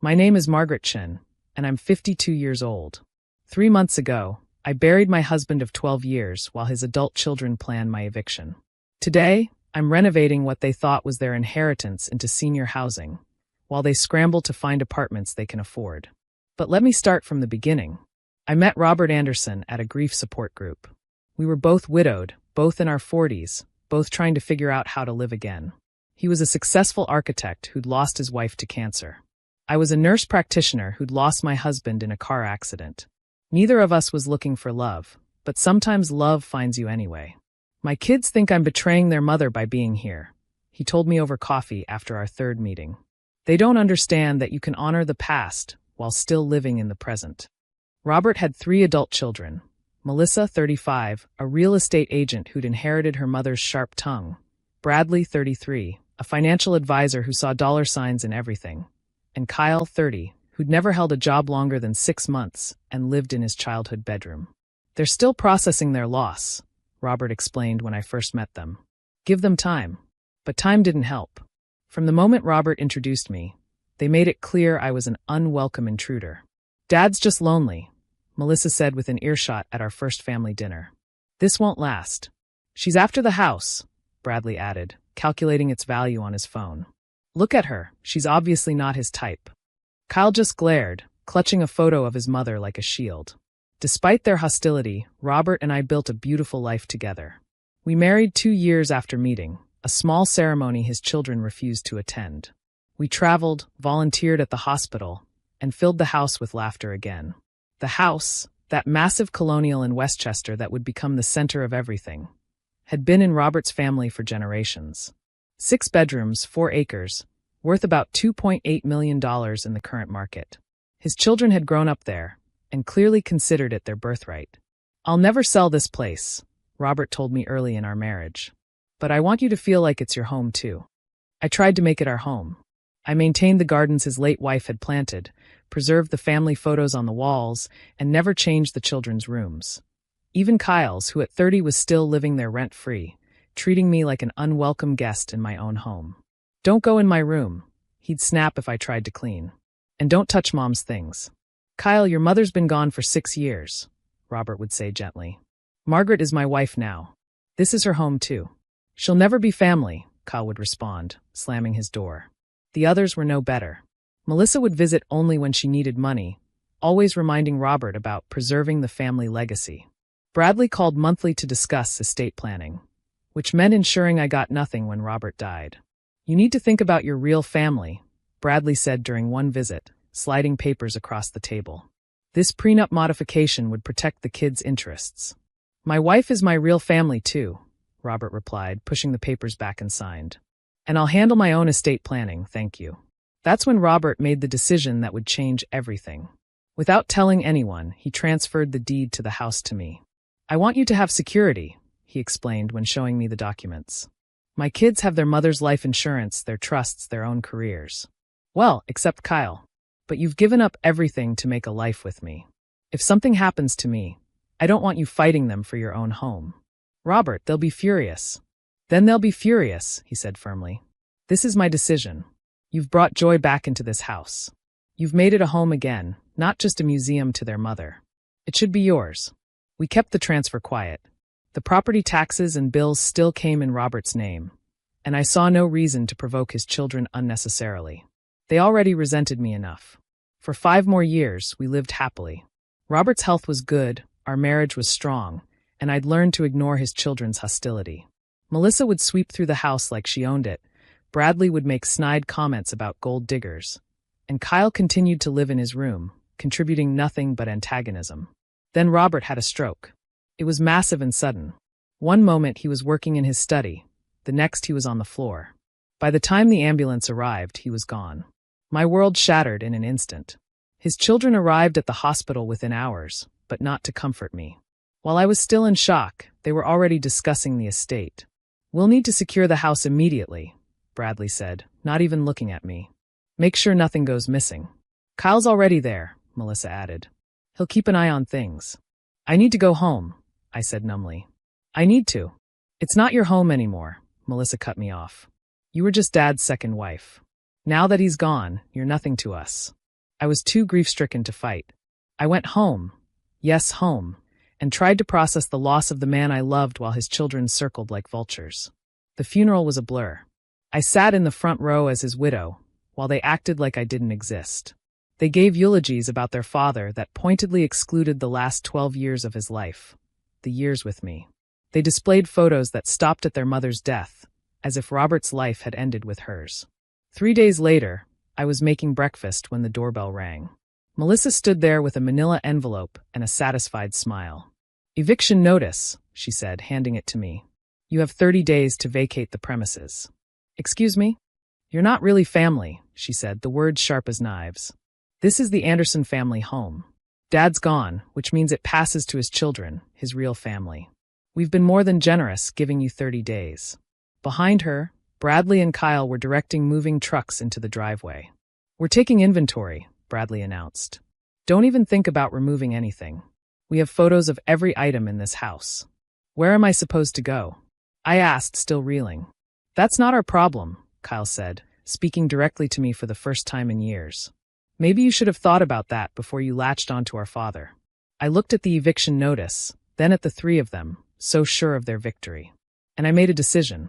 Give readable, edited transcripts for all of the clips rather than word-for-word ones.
My name is Margaret Chin, and I'm 52 years old. 3 months ago, I buried my husband of 12 years while his adult children planned my eviction. Today, I'm renovating what they thought was their inheritance into senior housing, while they scramble to find apartments they can afford. But let me start from the beginning. I met Robert Anderson at a grief support group. We were both widowed, both in our 40s, both trying to figure out how to live again. He was a successful architect who'd lost his wife to cancer. I was a nurse practitioner who'd lost my husband in a car accident. Neither of us was looking for love, but sometimes love finds you anyway. My kids think I'm betraying their mother by being here, he told me over coffee after our third meeting. They don't understand that you can honor the past while still living in the present. Robert had 3 adult children. Melissa, 35, a real estate agent who'd inherited her mother's sharp tongue. Bradley, 33, a financial advisor who saw dollar signs in everything. And Kyle, 30, who'd never held a job longer than 6 months and lived in his childhood bedroom. They're still processing their loss, Robert explained when I first met them. Give them time. But time didn't help. From the moment Robert introduced me, they made it clear I was an unwelcome intruder. Dad's just lonely, Melissa said within earshot at our first family dinner. This won't last. She's after the house, Bradley added, calculating its value on his phone. Look at her, she's obviously not his type. Kyle just glared, clutching a photo of his mother like a shield. Despite their hostility, Robert and I built a beautiful life together. We married 2 years after meeting, a small ceremony his children refused to attend. We traveled, volunteered at the hospital, and filled the house with laughter again. The house, that massive colonial in Westchester that would become the center of everything, had been in Robert's family for generations. 6 bedrooms, 4 acres, worth about $2.8 million in the current market. His children had grown up there, and clearly considered it their birthright. I'll never sell this place, Robert told me early in our marriage. But I want you to feel like it's your home too. I tried to make it our home. I maintained the gardens his late wife had planted, preserved the family photos on the walls, and never changed the children's rooms. Even Kyle's, who at 30 was still living there rent-free, treating me like an unwelcome guest in my own home. Don't go in my room, he'd snap if I tried to clean. And don't touch Mom's things. Kyle, your mother's been gone for 6 years, Robert would say gently. Margaret is my wife now. This is her home too. She'll never be family, Kyle would respond, slamming his door. The others were no better. Melissa would visit only when she needed money, always reminding Robert about preserving the family legacy. Bradley called monthly to discuss estate planning, which meant ensuring I got nothing when Robert died. You need to think about your real family, Bradley said during one visit, sliding papers across the table. This prenup modification would protect the kids' interests. My wife is my real family too, Robert replied, pushing the papers back and signed. And I'll handle my own estate planning, thank you. That's when Robert made the decision that would change everything. Without telling anyone, he transferred the deed to the house to me. I want you to have security, he explained when showing me the documents. My kids have their mother's life insurance, their trusts, their own careers. Well, except Kyle. But you've given up everything to make a life with me. If something happens to me, I don't want you fighting them for your own home. Robert, they'll be furious. Then they'll be furious, he said firmly. This is my decision. You've brought joy back into this house. You've made it a home again, not just a museum to their mother. It should be yours. We kept the transfer quiet. The property taxes and bills still came in Robert's name, and I saw no reason to provoke his children unnecessarily. They already resented me enough. For 5 more years, we lived happily. Robert's health was good, our marriage was strong, and I'd learned to ignore his children's hostility. Melissa would sweep through the house like she owned it, Bradley would make snide comments about gold diggers, and Kyle continued to live in his room, contributing nothing but antagonism. Then Robert had a stroke. It was massive and sudden. One moment he was working in his study, the next he was on the floor. By the time the ambulance arrived, he was gone. My world shattered in an instant. His children arrived at the hospital within hours, but not to comfort me. While I was still in shock, they were already discussing the estate. We'll need to secure the house immediately, Bradley said, not even looking at me. Make sure nothing goes missing. Kyle's already there, Melissa added. He'll keep an eye on things. I need to go home, I said numbly. I need to. It's not your home anymore, Melissa cut me off. You were just Dad's second wife. Now that he's gone, you're nothing to us. I was too grief-stricken to fight. I went home, yes, home, and tried to process the loss of the man I loved while his children circled like vultures. The funeral was a blur. I sat in the front row as his widow, while they acted like I didn't exist. They gave eulogies about their father that pointedly excluded the last 12 years of his life, the years with me. They displayed photos that stopped at their mother's death, as if Robert's life had ended with hers. 3 days later, I was making breakfast when the doorbell rang. Melissa stood there with a manila envelope and a satisfied smile. "Eviction notice," she said, handing it to me. "You have 30 days to vacate the premises." "Excuse me?" "You're not really family," she said, the words sharp as knives. "This is the Anderson family home. Dad's gone, which means it passes to his children, his real family. We've been more than generous, giving you 30 days. Behind her, Bradley and Kyle were directing moving trucks into the driveway. "We're taking inventory," Bradley announced. "Don't even think about removing anything. We have photos of every item in this house." "Where am I supposed to go?" I asked, still reeling. "That's not our problem," Kyle said, speaking directly to me for the first time in years. "Maybe you should have thought about that before you latched onto our father." I looked at the eviction notice, then at the three of them, so sure of their victory. And I made a decision.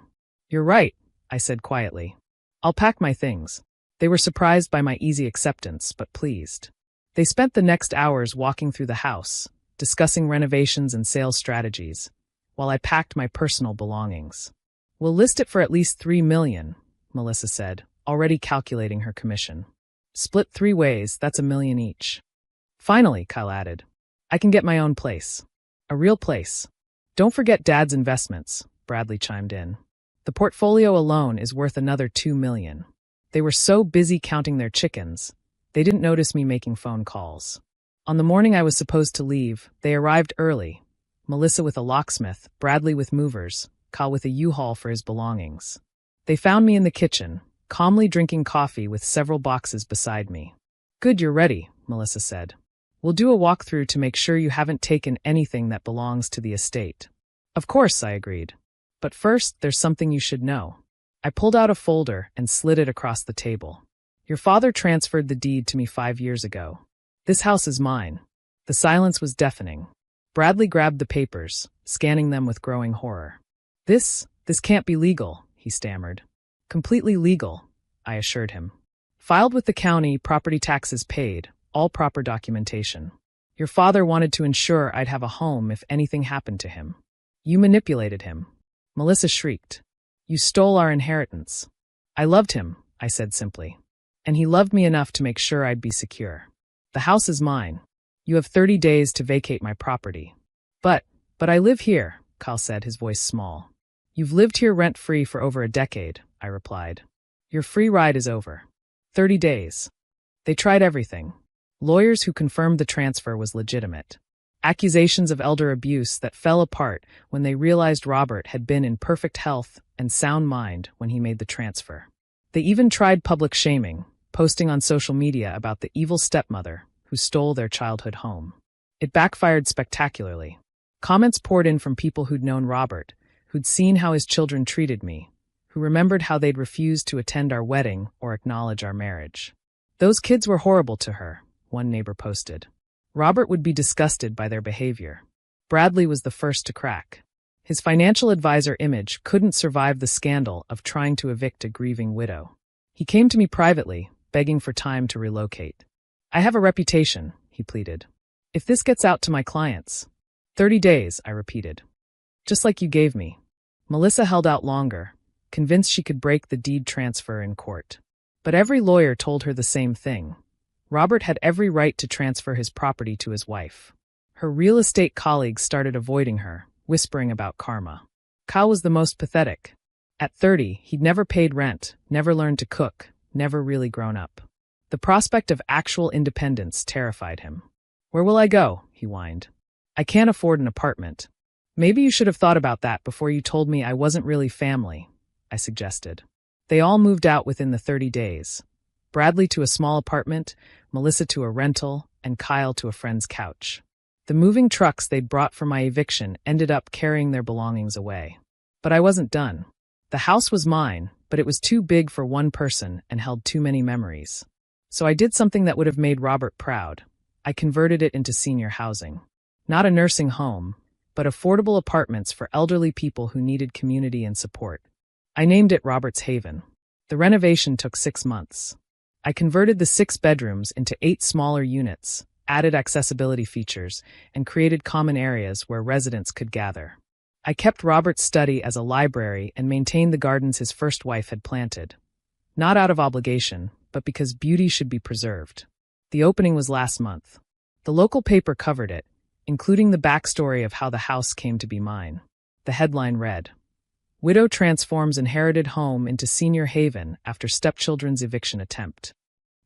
"You're right," I said quietly. "I'll pack my things." They were surprised by my easy acceptance, but pleased. They spent the next hours walking through the house, discussing renovations and sales strategies, while I packed my personal belongings. "We'll list it for at least $3 million, Melissa said, already calculating her commission. "Split 3 ways, that's $1 million each." "Finally," Kyle added, "I can get my own place. A real place." "Don't forget Dad's investments," Bradley chimed in. "The portfolio alone is worth another $2 million. They were so busy counting their chickens, they didn't notice me making phone calls. On the morning I was supposed to leave, they arrived early. Melissa with a locksmith, Bradley with movers, Kyle with a U-Haul for his belongings. They found me in the kitchen, calmly drinking coffee with several boxes beside me. "Good, you're ready," Melissa said. "We'll do a walkthrough to make sure you haven't taken anything that belongs to the estate." "Of course," I agreed. "But first, there's something you should know." I pulled out a folder and slid it across the table. "Your father transferred the deed to me 5 years ago. This house is mine." The silence was deafening. Bradley grabbed the papers, scanning them with growing horror. This can't be legal," he stammered. "Completely legal," I assured him. "Filed with the county, property taxes paid, all proper documentation. Your father wanted to ensure I'd have a home if anything happened to him. You manipulated him." Melissa shrieked. "You stole our inheritance." "I loved him," I said simply. "And he loved me enough to make sure I'd be secure. The house is mine. You have 30 days to vacate my property." But I live here," Kyle said, his voice small. "You've lived here rent-free for over a decade," I replied. "Your free ride is over. 30 days. They tried everything. Lawyers who confirmed the transfer was legitimate. Accusations of elder abuse that fell apart when they realized Robert had been in perfect health and sound mind when he made the transfer. They even tried public shaming, posting on social media about the evil stepmother who stole their childhood home. It backfired spectacularly. Comments poured in from people who'd known Robert, who'd seen how his children treated me, who remembered how they'd refused to attend our wedding or acknowledge our marriage. "Those kids were horrible to her," one neighbor posted. Robert would be disgusted by their behavior. Bradley was the first to crack. His financial advisor image couldn't survive the scandal of trying to evict a grieving widow. He came to me privately, begging for time to relocate. "I have a reputation," he pleaded. "If this gets out to my clients..." 30 days, I repeated. "Just like you gave me." Melissa held out longer, convinced she could break the deed transfer in court. But every lawyer told her the same thing. Robert had every right to transfer his property to his wife. Her real estate colleagues started avoiding her, whispering about karma. Kyle was the most pathetic. At 30, he'd never paid rent, never learned to cook, never really grown up. The prospect of actual independence terrified him. "Where will I go?" he whined. "I can't afford an apartment." "Maybe you should have thought about that before you told me I wasn't really family," I suggested. They all moved out within the 30 days. Bradley to a small apartment, Melissa to a rental, and Kyle to a friend's couch. The moving trucks they'd brought for my eviction ended up carrying their belongings away. But I wasn't done. The house was mine, but it was too big for one person and held too many memories. So I did something that would have made Robert proud. I converted it into senior housing. Not a nursing home, but affordable apartments for elderly people who needed community and support. I named it Robert's Haven. The renovation took 6 months. I converted the 6 bedrooms into 8 smaller units, added accessibility features, and created common areas where residents could gather. I kept Robert's study as a library and maintained the gardens his first wife had planted. Not out of obligation, but because beauty should be preserved. The opening was last month. The local paper covered it, including the backstory of how the house came to be mine. The headline read, "Widow transforms inherited home into senior haven after stepchildren's eviction attempt."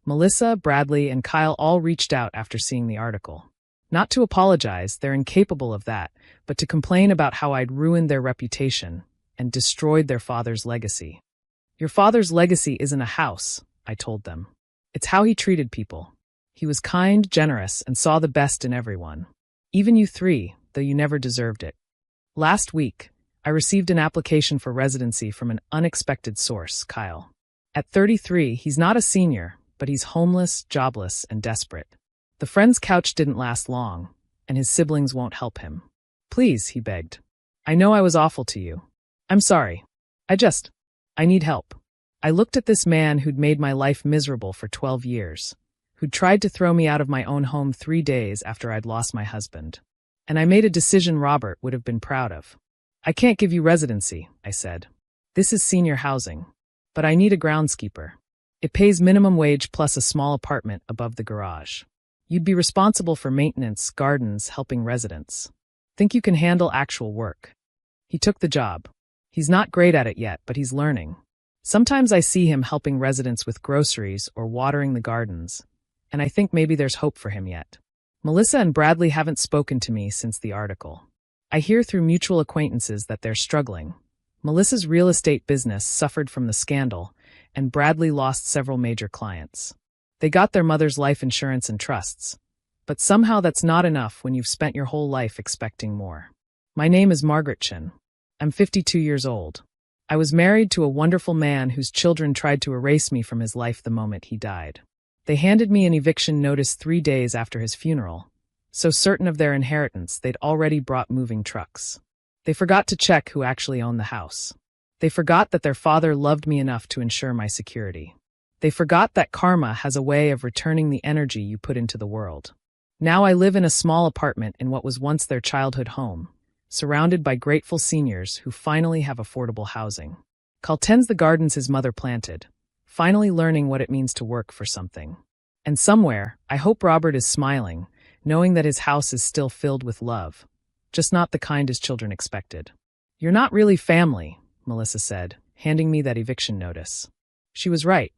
Melissa, Bradley, and Kyle all reached out after seeing the article. Not to apologize, they're incapable of that, but to complain about how I'd ruined their reputation and destroyed their father's legacy. "Your father's legacy isn't a house," I told them. "It's how he treated people. He was kind, generous, and saw the best in everyone. Even you 3, though you never deserved it." Last week, I received an application for residency from an unexpected source, Kyle. At 33, he's not a senior, but he's homeless, jobless, and desperate. The friend's couch didn't last long, and his siblings won't help him. "Please," he begged. "I know I was awful to you. I'm sorry. I need help." I looked at this man who'd made my life miserable for 12 years, who'd tried to throw me out of my own home 3 days after I'd lost my husband. And I made a decision Robert would have been proud of. "I can't give you residency," I said. "This is senior housing. But I need a groundskeeper. It pays minimum wage plus a small apartment above the garage. You'd be responsible for maintenance, gardens, helping residents. Think you can handle actual work?" He took the job. He's not great at it yet, but he's learning. Sometimes I see him helping residents with groceries or watering the gardens, and I think maybe there's hope for him yet. Melissa and Bradley haven't spoken to me since the article. I hear through mutual acquaintances that they're struggling. Melissa's real estate business suffered from the scandal, and Bradley lost several major clients. They got their mother's life insurance and trusts. But somehow that's not enough when you've spent your whole life expecting more. My name is Margaret Chin. I'm 52 years old. I was married to a wonderful man whose children tried to erase me from his life the moment he died. They handed me an eviction notice 3 days after his funeral, so certain of their inheritance they'd already brought moving trucks. They forgot to check who actually owned the house. They forgot that their father loved me enough to ensure my security. They forgot that karma has a way of returning the energy you put into the world. Now I live in a small apartment in what was once their childhood home, surrounded by grateful seniors who finally have affordable housing. Kyle tends the gardens his mother planted, finally learning what it means to work for something. And somewhere, I hope Robert is smiling, knowing that his house is still filled with love, just not the kind his children expected. "You're not really family," Melissa said, handing me that eviction notice. She was right.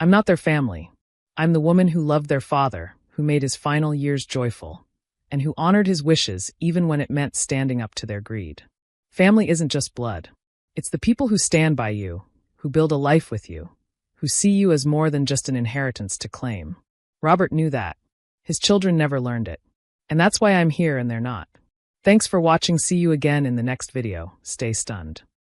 I'm not their family. I'm the woman who loved their father, who made his final years joyful, and who honored his wishes even when it meant standing up to their greed. Family isn't just blood. It's the people who stand by you, who build a life with you, who see you as more than just an inheritance to claim. Robert knew that. His children never learned it. And that's why I'm here and they're not. Thanks for watching. See you again in the next video. Stay stunned.